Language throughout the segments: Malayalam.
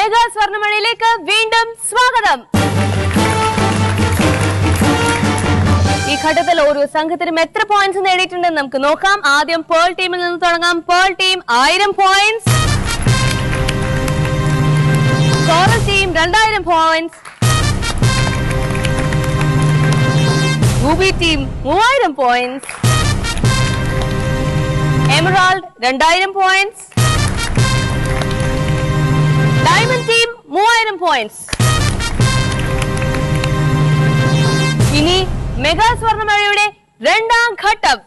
മെഗാ സ്വർണ്ണമഴയിലേക്ക് വീണ്ടും സ്വാഗതം. ഈ ഘട്ടത്തിൽ ഓരോ സംഘത്തിനും എത്ര പോയിന്റ്സ് നേടിയിട്ടുണ്ടെന്ന് നമുക്ക് നോക്കാം. ആദ്യം പേൾ ടീമിൽ നിന്ന് തുടങ്ങാം. Pearl team 1000 points, Coral team 2000 points, Ruby team 3000 points, Emerald 2000 points, Diamond team 3000 points. ഇനി മെഗാ സ്വർണ്ണമഴയുടെ രണ്ടാം ഘട്ടം.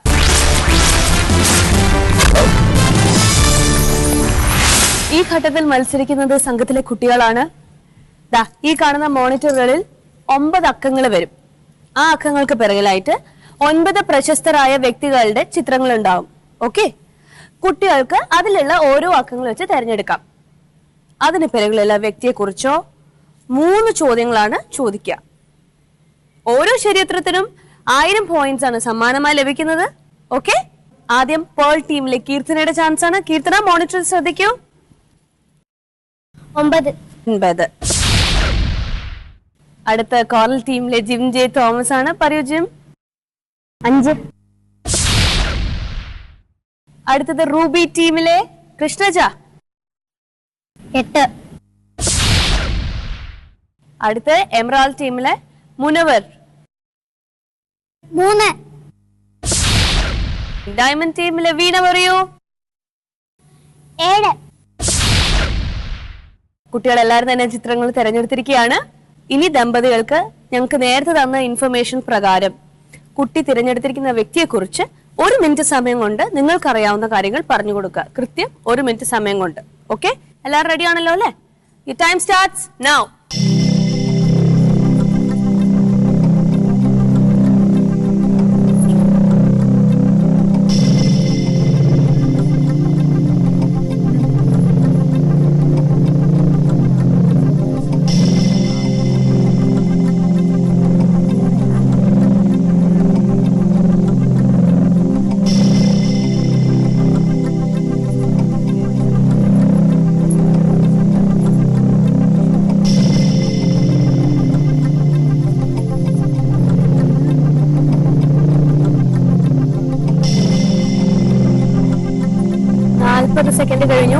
ഈ ഘട്ടത്തിൽ മത്സരിക്കുന്നത് സംഘത്തിലെ കുട്ടികളാണ്. ഈ കാണുന്ന മോണിറ്ററുകളിൽ 9 അക്കങ്ങൾ വരും. ആ അക്കങ്ങൾക്ക് പിറകിലായിട്ട് 9 പ്രശസ്തരായ വ്യക്തികളുടെ ചിത്രങ്ങൾ ഉണ്ടാവും. ഓക്കെ, കുട്ടികൾക്ക് അതിലുള്ള ഓരോ അക്കങ്ങൾ വെച്ച് തിരഞ്ഞെടുക്കാം. അതിന് പിറകിലുള്ള വ്യക്തിയെ കുറിച്ചോ 3 ചോദ്യങ്ങളാണ് ചോദിക്കുക. ഓരോ ശരിയുത്തരത്തിനും 1000 പോയിന്റ്സ് ആണ് സമ്മാനമായി ലഭിക്കുന്നത്. ഓക്കെ, ആദ്യം പേൾ ടീമിലെ കീർത്തനയുടെ ചാൻസ് ആണ്. കീർത്തന, മോണിറ്റർ ശ്രദ്ധിക്കൂ. 9. അടുത്ത കോറൽ ടീമിലെ ജിം ജെ തോമസ് ആണ്. പറയൂ ജിം. 5. അടുത്തത് റൂബി ടീമിലെ കൃഷ്ണജ. 8. അടുത്ത എമറാൾ ടീമിലെ മുനവർ. 3. ഡയമണ്ട് ടീമിലെ വീണ പറയൂ. 7. കുട്ടികൾ എല്ലാവരും തന്നെ ചിത്രങ്ങൾ തിരഞ്ഞെടുത്തിരിക്കുകയാണ്. ഇനി ദമ്പതികൾക്ക് ഞങ്ങൾക്ക് നേരത്തെ തന്ന ഇൻഫർമേഷൻ പ്രകാരം കുട്ടി തിരഞ്ഞെടുത്തിരിക്കുന്ന വ്യക്തിയെ കുറിച്ച് 1 മിനിറ്റ് സമയം കൊണ്ട് നിങ്ങൾക്കറിയാവുന്ന കാര്യങ്ങൾ പറഞ്ഞു കൊടുക്കുക. കൃത്യം 1 മിനിറ്റ് സമയം കൊണ്ട്. ഓക്കെ, എല്ലാവരും റെഡി ആണല്ലോ അല്ലേ? ഈ ടൈം സ്റ്റാർട്ട്സ് നൗ. സെക്കൻഡ് കഴിഞ്ഞു.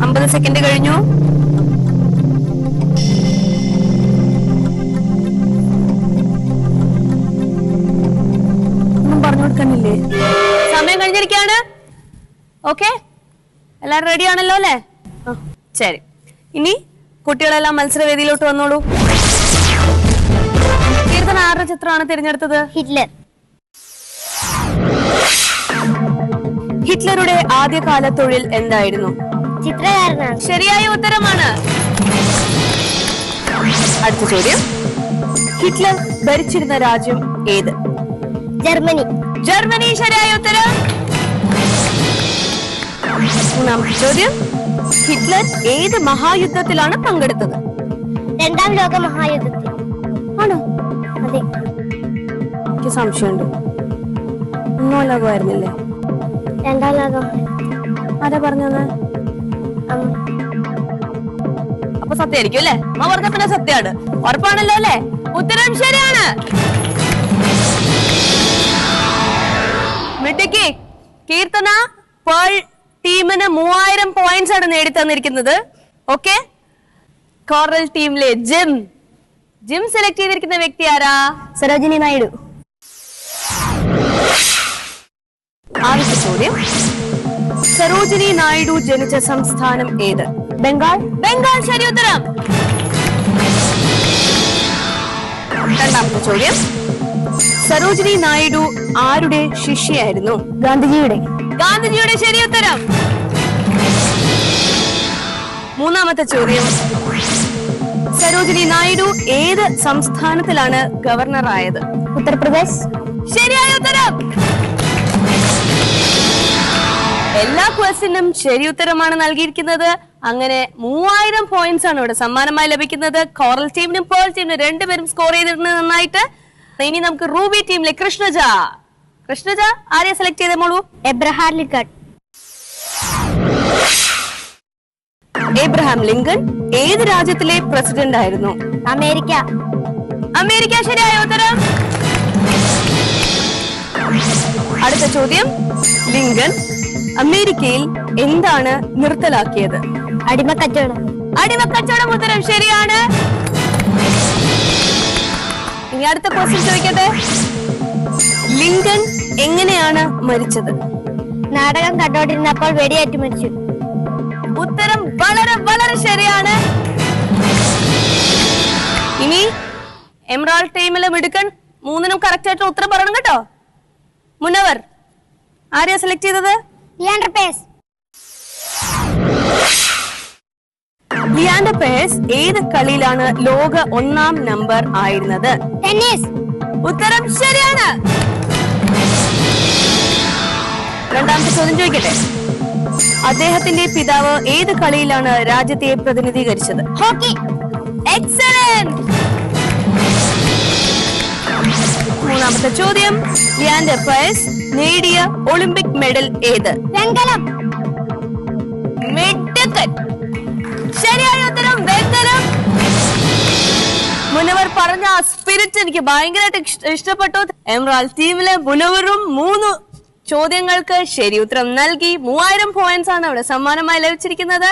50 സെക്കൻഡ് കഴിഞ്ഞു. 1 പറഞ്ഞു കൊടുക്കണില്ലേ? സമയം കഴിഞ്ഞിരിക്കുകയാണ്. ഓക്കെ, എല്ലാരും റെഡി ആണല്ലോ അല്ലേ? ശരി, ഇനി കുട്ടികളെല്ലാം മത്സരവേദിയിലോട്ട് വന്നോളൂ. കീർത്തന ആരുടെ ചിത്രമാണ് തിരഞ്ഞെടുത്തത്? ഹിറ്റ്ലർ. ഹിറ്റ്ലറുടെ ആദ്യകാല തൊഴിൽ എന്തായിരുന്നു? ചിത്രകാരനാണ്. ശരിയായ ഉത്തരമാണ്. അടുത്ത ചോദ്യം, ഹിറ്റ്ലർ ഭരിച്ചിരുന്ന രാജ്യം ഏത്? ജർമ്മനി. ജർമ്മനി ശരിയായ ഉത്തരം. മൂന്നാമത്തെ ചോദ്യം, ഹിറ്റ്ലർ ഏത് മഹായുദ്ധത്തിലാണ് പങ്കെടുത്തത്? 2ാം ലോക മഹായുദ്ധത്തിൽ. ആണോ? അതെ. എനിക്ക് സംശയമുണ്ട്. 1ാം ലോകമായിരുന്നില്ലേ? 2ാം ലോകം. ആരാ പറഞ്ഞത്? അപ്പൊ സത്യമായിരിക്കും അല്ലേ? അമ്മ പറഞ്ഞ പിന്നെ സത്യമാണ്. ഉറപ്പാണല്ലോ അല്ലേ? ഉത്തരം ശരിയാണ്. മിടുക്കി കീർത്തന. പേൾ ടീമിന് 3000 പോയിന്റ്സ് ആണ് നേടിത്തന്നിരിക്കുന്നത്. ഓക്കെ, കോറൽ ടീമിലെ ജിം സെലക്ട് ചെയ്തിരിക്കുന്ന വ്യക്തി ആരാ? സരോജിനി നായിഡു. ആദ്യത്തെ ചോദ്യം, സരോജിനി നായിഡു ജനിച്ച സംസ്ഥാനം ഏത്? ബംഗാൾ. ബംഗാൾ ശരി ഉത്തരം. രണ്ടാമത്തെ ചോദ്യം, സരോജിനി നായിഡു ആരുടെ ശിഷ്യയായിരുന്നു? ഗാന്ധിജിയുടെ. ഗാന്ധിജിയുടെ ശരി ഉത്തരം. മൂന്നാമത്തെ ചോദ്യം, സരോജിനി നായിഡു ഏത് സംസ്ഥാനത്തിലാണ് ഗവർണറായത്? ഉത്തർപ്രദേശ്. ശരിയായ ഉത്തരം. എല്ലാ ക്വസ്റ്റിനും ശരി ഉത്തരമാണ് നൽകിയിരിക്കുന്നത്. അങ്ങനെ 3000 പോയിന്റ്സ് ആണ് ഇവിടെ സമ്മാനമായി ലഭിക്കുന്നത്. കോറൽ ടീമിനും പേൾ ടീമിനും രണ്ടുപേരും സ്കോർ ചെയ്തിട്ടുണ്ട് നന്നായിട്ട്. ഇനി നമുക്ക് റൂബി ടീമിലെ കൃഷ്ണജ കൃഷ്ണജ ആരെയാ സെലക്ട് ചെയ്തേ മോളൂ? Abraham Lincoln. എബ്രഹാം ലിങ്കൺ ഏത് രാജ്യത്തിലെ പ്രസിഡന്റ് ആയിരുന്നു? അമേരിക്ക. അമേരിക്ക ശരിയായ ഉത്തരം. അടുത്ത ചോദ്യം, ലിങ്കൺ അമേരിക്കയിൽ എന്താണ് നിർത്തലാക്കിയത്? അടിമക്കച്ചവടം. അടിമക്കച്ചവടം. ഉത്തരം ശരിയാണ്. ഇനി അടുത്ത ക്വസ്റ്റ്യൻ ചോദിക്കട്ടെ, ലിങ്കൺ എങ്ങനെയാണ് മരിച്ചത്? നാടകം കണ്ടോണ്ടിരുന്നപ്പോൾ വെടിയേറ്റ് മരിച്ചു. ഉത്തരം വളരെ വളരെ ശരിയാണ്. ഇനി എമറാൾഡ് ടീമിലെ മിടുക്കൻ മൂന്നിനും കറക്റ്റ് ആയിട്ട് ഉത്തരം പറയണം കേട്ടോ. മുനവർ ആരെയാ സെലക്ട് ചെയ്തത്? Leander pace. ലിയാൻഡർ പേസ് ഏത് കളിയിലാണ് ലോക 1-ാം നമ്പർ ആയിരുന്നത്? ടെന്നീസ്. ഉത്തരം ശരിയാണ്. രണ്ടാമത്തെ ചോദ്യം ചോദിക്കട്ടെ, അദ്ദേഹത്തിന്റെ പിതാവ് ഏത് കളിയിലാണ് രാജ്യത്തെ പ്രതിനിധീകരിച്ചത്? ഹോക്കി. എക്സലന്റ്. മൂന്നാമത്തെ ചോദ്യം, ലിയാൻഡർ പേസ് നേടിയ ഒളിമ്പിക് മെഡൽ ഏത്? വെങ്കലം. മിടുക്കൻ. ശരിയായ ഉത്തരം വെങ്കലം. മുനവർ പറഞ്ഞ ആ സ്പിരിറ്റ് എനിക്ക് ഭയങ്കരമായിട്ട് ഇഷ്ടപ്പെട്ടു. എമറാൾഡ് ടീമിലെ മുനവറും 3 ചോദ്യങ്ങൾക്ക് ശരി ഉത്തരം നൽകി. 3000 പോയിന്റ്സ് ആണ് അവിടെ സമ്മാനമായി ലഭിച്ചിരിക്കുന്നത്.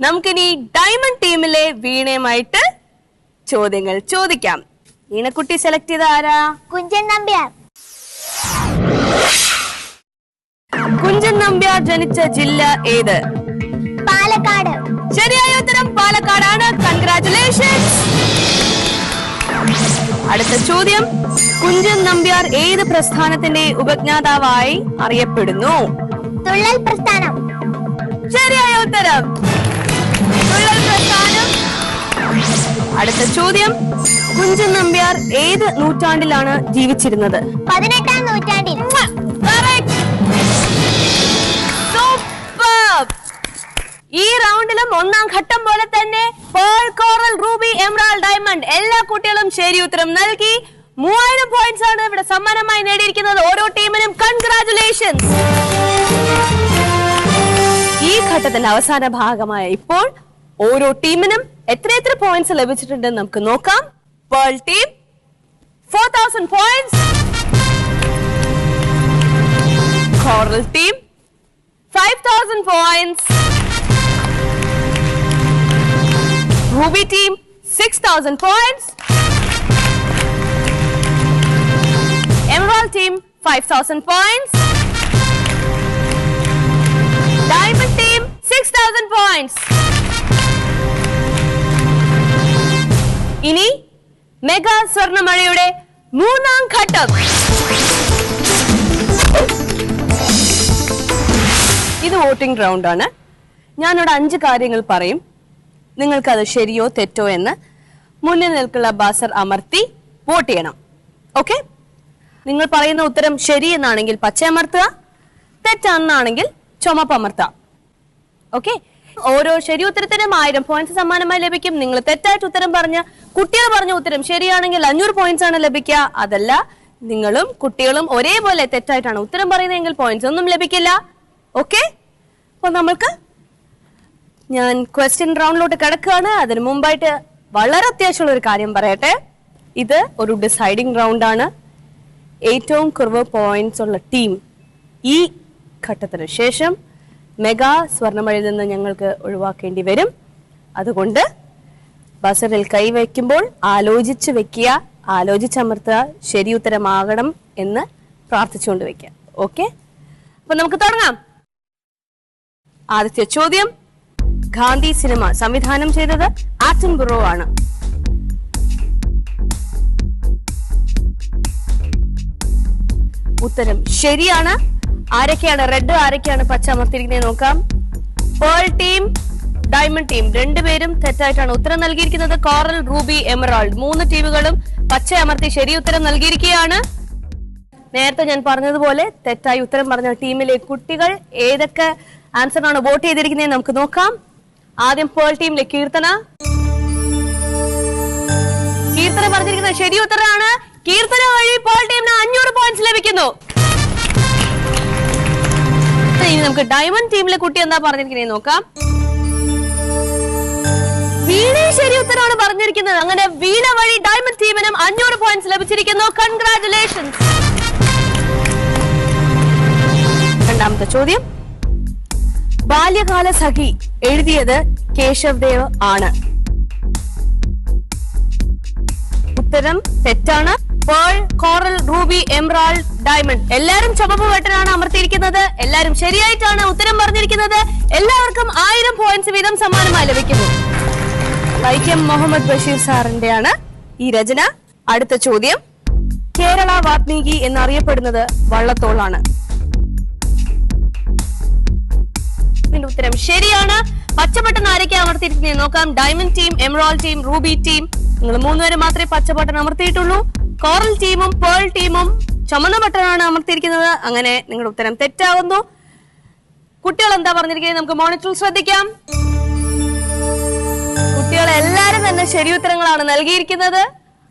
നമുക്കിനി ഡയമണ്ട് ടീമിലെ വീണയുമായിട്ട് ചോദ്യങ്ങൾ ചോദിക്കാം. വീണക്കുട്ടി സെലക്ട് ചെയ്ത ആരാ? കുഞ്ചൻ നമ്പ്യാർ. കുഞ്ചൻ നമ്പ്യാർ ജനിച്ച ജില്ല ഏത്? പാലക്കാട്. ശരിയായ ഉത്തരം പാലക്കാടാണ്. കൺഗ്രാറ്റുലേഷൻസ്. അടുത്ത ചോദ്യം, കുഞ്ചൻ നമ്പ്യാർ ഏത് പ്രസ്ഥാനത്തിന്റെ ഉപജ്ഞാതാവായി അറിയപ്പെടുന്നു? തുള്ളൽ പ്രസ്ഥാനം. ശരിയായ ഉത്തരം തുള്ളൽ പ്രസ്ഥാനം. അടുത്ത ചോദ്യം, കുഞ്ചൻ നമ്പ്യാർ ഏത് നൂറ്റാണ്ടിലാണ് ജീവിച്ചിരുന്നത്? 18-ാം നൂറ്റാണ്ടിൽ. ഈ റൗണ്ടിലും 1-ാം ഘട്ടം പോലെ തന്നെ Pearl, coral, Ruby, emerald, diamond എല്ലാ കുട്ടികളും ശരി ഉത്തരം നൽകി. 3000 പോയിന്റ്സ് ആണ് ഇവിടെ സമ്മാനമായി നേടിയിരിക്കുന്നത്. ഓരോ ടീമിനും കൺഗ്രാറ്റുലേഷൻസ്. ഈ ഘട്ടത്തിന്റെ അവസാന ഭാഗമായ ഇപ്പോൾ ഓരോ ടീമിനും എത്ര പോയിന്റ്സ് ലഭിച്ചിട്ടുണ്ടെന്ന് നമുക്ക് നോക്കാം. Pearl team 4000 points, Coral team 5000 points, Ruby team 6000 points, Emerald team 5000 points, Diamond team 6000 points. ഇനി മെഗാ സ്വർണ്ണമഴയുടെ 3-ാം ഘട്ടം. ഇത് വോട്ടിംഗ് റൗണ്ട് ആണ്. ഞാനിവിടെ 5 കാര്യങ്ങൾ പറയും. നിങ്ങൾക്കത് ശരിയോ തെറ്റോ എന്ന് മുന്നിൽ നിൽക്കുന്ന ബസർ അമർത്തി വോട്ട് ചെയ്യണം. ഓക്കെ? നിങ്ങൾ പറയുന്ന ഉത്തരം ശരി എന്നാണെങ്കിൽ പച്ച അമർത്തുക, തെറ്റാണെന്നാണെങ്കിൽ ചുമപ്പ് അമർത്തുക. ഓക്കെ? ഓരോ ശരി ഉത്തരത്തിനും 1000 പോയിന്റ്സ് സമ്മാനമായി ലഭിക്കും. നിങ്ങൾ തെറ്റായിട്ട് ഉത്തരം പറഞ്ഞ കുട്ടികൾ പറഞ്ഞ ഉത്തരം ശരിയാണെങ്കിൽ 500 പോയിന്റ്സ് ആണ് ലഭിക്കുക. അതല്ല നിങ്ങളും കുട്ടികളും ഒരേപോലെ തെറ്റായിട്ടാണ് ഉത്തരം പറയുന്നതെങ്കിൽ പോയിന്റ്സ് ഒന്നും ലഭിക്കില്ല. ഓക്കെ? അപ്പൊ നമ്മൾക്ക് ഞാൻ ക്വസ്റ്റ്യൻ റൗണ്ടിലോട്ട് കിടക്കുകയാണ്. അതിനു മുമ്പായിട്ട് വളരെ അത്യാവശ്യമുള്ള ഒരു കാര്യം പറയട്ടെ. ഇത് ഒരു ഡിസൈഡിംഗ് റൗണ്ട് ആണ്. ഏറ്റവും കുറവ് പോയിന്റ്സ് ഉള്ള ടീം ഈ ഘട്ടത്തിന് ശേഷം മെഗാ സ്വർണ്ണമഴയിൽ നിന്ന് ഞങ്ങൾക്ക് ഒഴിവാക്കേണ്ടി വരും. അതുകൊണ്ട് ബസറിൽ കൈവയ്ക്കുമ്പോൾ ആലോചിച്ച് വെക്കുക, ആലോചിച്ചമർത്തുക, ശരി ഉത്തരമാകണം എന്ന് പ്രാർത്ഥിച്ചുകൊണ്ട് വെക്കുക. ഓക്കെ? അപ്പൊ നമുക്ക് തുടങ്ങാം. ആദ്യത്തെ ചോദ്യം, ഗാന്ധി സിനിമ സംവിധാനം ചെയ്തത് ആറ്റൻബറോ ആണ്. ഉത്തരം ശരിയാണ്. ആരൊക്കെയാണ് റെഡ്, ആരൊക്കെയാണ് പച്ച അമർത്തിയിരിക്കുന്നത് നോക്കാം. പേൾ ടീം, ഡയമണ്ട് ടീം രണ്ടുപേരും തെറ്റായിട്ടാണ് ഉത്തരം നൽകിയിരിക്കുന്നത്. കോറൽ, റൂബി, എമറാൾഡ് 3 ടീമുകളും പച്ച അമർത്തി ശരി ഉത്തരം നൽകിയിരിക്കുകയാണ്. നേരത്തെ ഞാൻ പറഞ്ഞതുപോലെ തെറ്റായി ഉത്തരം പറഞ്ഞ ടീമിലെ കുട്ടികൾ ഏതൊക്കെ ആൻസറാണ് വോട്ട് ചെയ്തിരിക്കുന്നത് നമുക്ക് നോക്കാം. ആദ്യം പേൾ ടീമിലെ കീർത്തന പറഞ്ഞിരിക്കുന്നത് ശരി ഉത്തരമാണ്. കീർത്തന വഴി പേൾ ടീമിന് 500 പോയിന്റ്സ് ലഭിക്കുന്നു. ഇനി നമുക്ക് ഡയമണ്ട് ടീമിലെ കുട്ടി എന്താ പറഞ്ഞിരിക്കുന്നത് നോക്കാം. വീണ ശരി ഉത്തരമാണ് പറഞ്ഞിരിക്കുന്നത്. അങ്ങനെ വീണ വഴി ഡയമണ്ട് ടീമിനും 500 പോയിന്റ്സ് ലഭിച്ചിരിക്കുന്നു. കൺഗ്രാറ്റുലേഷൻസ്. രണ്ടാമത്തെ ചോദ്യം, ബാല്യകാല സഖി എഴുതിയത് കേശവ് ദേവ് ആണ്. ഉത്തരം തെറ്റാണ്. Pearl, coral, Ruby, Emerald, Diamond. എല്ലാരും ചുവപ്പ് ബട്ടനാണ് അമർത്തിയിരിക്കുന്നത്. എല്ലാരും ശരിയായിട്ടാണ് ഉത്തരം പറഞ്ഞിരിക്കുന്നത്. എല്ലാവർക്കും 1000 പോയിന്റ്സ് വീതം സമ്മാനമായി ലഭിക്കുന്നു. വൈക്കം മുഹമ്മദ് ബഷീർ സാറിന്റെയാണ് ഈ രചന. അടുത്ത ചോദ്യം, കേരള വാത്മീകി എന്നറിയപ്പെടുന്നത് വള്ളത്തോളാണ്. ഇതിന്റെ ഉത്തരം ശരിയാണ്. പച്ചബട്ടൺ ആരൊക്കെ അമർത്തിയിരിക്കുന്നത് നോക്കാം. Diamond team, emerald team, Ruby team. നിങ്ങൾ 3 പേര് മാത്രമേ പച്ചബട്ടൺ അമർത്തിയിട്ടുള്ളൂ. കോറൽ ടീമും പേൾ ടീമും ചുമന്ന ബട്ടണാണ് അമർത്തിയിരിക്കുന്നത്. അങ്ങനെ നിങ്ങളുടെ ഉത്തരം തെറ്റാവുന്നു. കുട്ടികൾ എന്താ പറഞ്ഞിരിക്കുന്നത് നമുക്ക് മോണിറ്ററിൽ ശ്രദ്ധിക്കാം. കുട്ടികൾ എല്ലാരും തന്നെ ശരി ഉത്തരങ്ങളാണ് നൽകിയിരിക്കുന്നത്.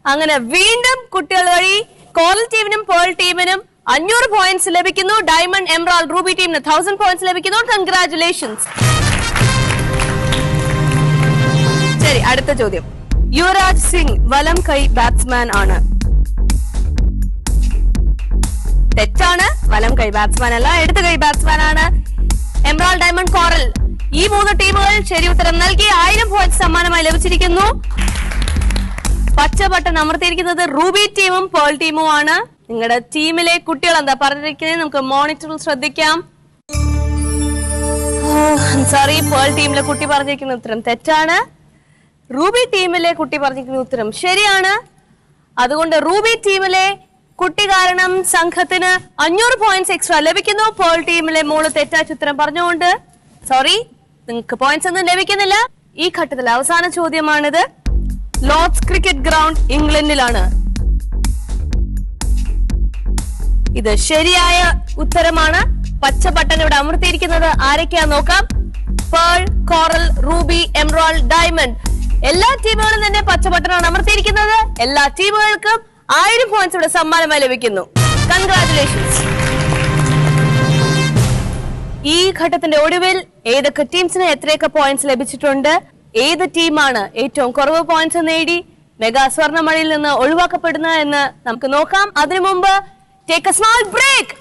അങ്ങനെ വീണ്ടും കുട്ടികൾ വഴി കോറൽ ടീമിനും പേൾ ടീമിനും 500 പോയിന്റ്സ് ലഭിക്കുന്നു. ഡയമണ്ട്, എമറാൾഡ്, റൂബി ടീമിന് 1000 പോയിന്റ്സ് ലഭിക്കുന്നു. കൺഗ്രാറ്റുലേഷൻസ്. ശരി, അടുത്ത ചോദ്യം, യുവരാജ് സിംഗ് വലം കൈ ബാറ്റ്സ്മാൻ ആണ്. തെറ്റാണ്. വലം കൈ ബാറ്റ്സ്മാൻ അല്ല, ഇടത് കൈ ബാറ്റ്സ്മാൻ ആണ്. എമറാൾഡ്, ഡയമണ്ട്, കോറൽ ഈ 3 ടീമുകൾ ശരി ഉത്തരം നൽകി 1000 പോയിന്റ്സ് സമ്മാനമായി ലഭിച്ചിരിക്കുന്നു. പച്ച ബട്ടൺ അമർത്തിയിരിക്കുന്നത് റൂബി ടീമും പേൾ ടീമും ആണ്. നിങ്ങളുടെ ടീമിലെ കുട്ടികൾ എന്താ പറഞ്ഞിരിക്കുന്നത് നമുക്ക് മോണിറ്ററിൽ ശ്രദ്ധിക്കാം. സോറി, പേൾ ടീമിലെ കുട്ടി പറഞ്ഞിരിക്കുന്ന ഉത്തരം തെറ്റാണ്. റൂബി ടീമിലെ കുട്ടി പറഞ്ഞിരിക്കുന്ന ഉത്തരം ശരിയാണ്. അതുകൊണ്ട് റൂബി ടീമിലെ കുട്ടി കാരണം സംഘത്തിന് 500 പോയിന്റ്സ് എക്സ്ട്രാ ലഭിക്കുന്നു. പേൾ ടീമിലെ മോള് തെറ്റായ ഉത്തരം പറഞ്ഞുകൊണ്ട് സോറി, നിങ്ങൾക്ക് പോയിന്റ്സ് ഒന്നും ലഭിക്കുന്നില്ല. ഈ ഘട്ടത്തിൽ അവസാന ചോദ്യമാണിത്. ലോർഡ്സ് ക്രിക്കറ്റ് ഗ്രൗണ്ട് ഇംഗ്ലണ്ടിലാണ്. ഇത് ശരിയായ ഉത്തരമാണ്. പച്ച ബട്ടൺ ഇവിടെ അമർത്തിയിരിക്കുന്നത് ആരൊക്കെയാ നോക്കാം. Pearl, coral, Ruby, emerald, diamond. എല്ലാ ടീമുകളും തന്നെ പച്ച ബട്ടണാണ് അമർത്തിയിരിക്കുന്നത്. എല്ലാ ടീമുകൾക്കും 1000 പോയിന്റ്സ് ഇവിടെ സമ്മാനമായി ലഭിക്കുന്നു. കൺഗ്രാറ്റുലേഷൻസ്. ഈ ഘട്ടത്തിന്റെ ഒടുവിൽ ഏതൊക്കെ ടീംസിന് എത്രയൊക്കെ പോയിന്റ്സ് ലഭിച്ചിട്ടുണ്ട്, ഏത് ടീമാണ് ഏറ്റവും കുറവ് പോയിന്റ്സ് നേടി മെഗാ സ്വർണ്ണമഴയിൽ നിന്ന് ഒഴിവാക്കപ്പെടുന്നത് എന്ന് നമുക്ക് നോക്കാം. അതിനു മുമ്പ് ടേക്ക് എ സ്മോൾ ബ്രേക്ക്.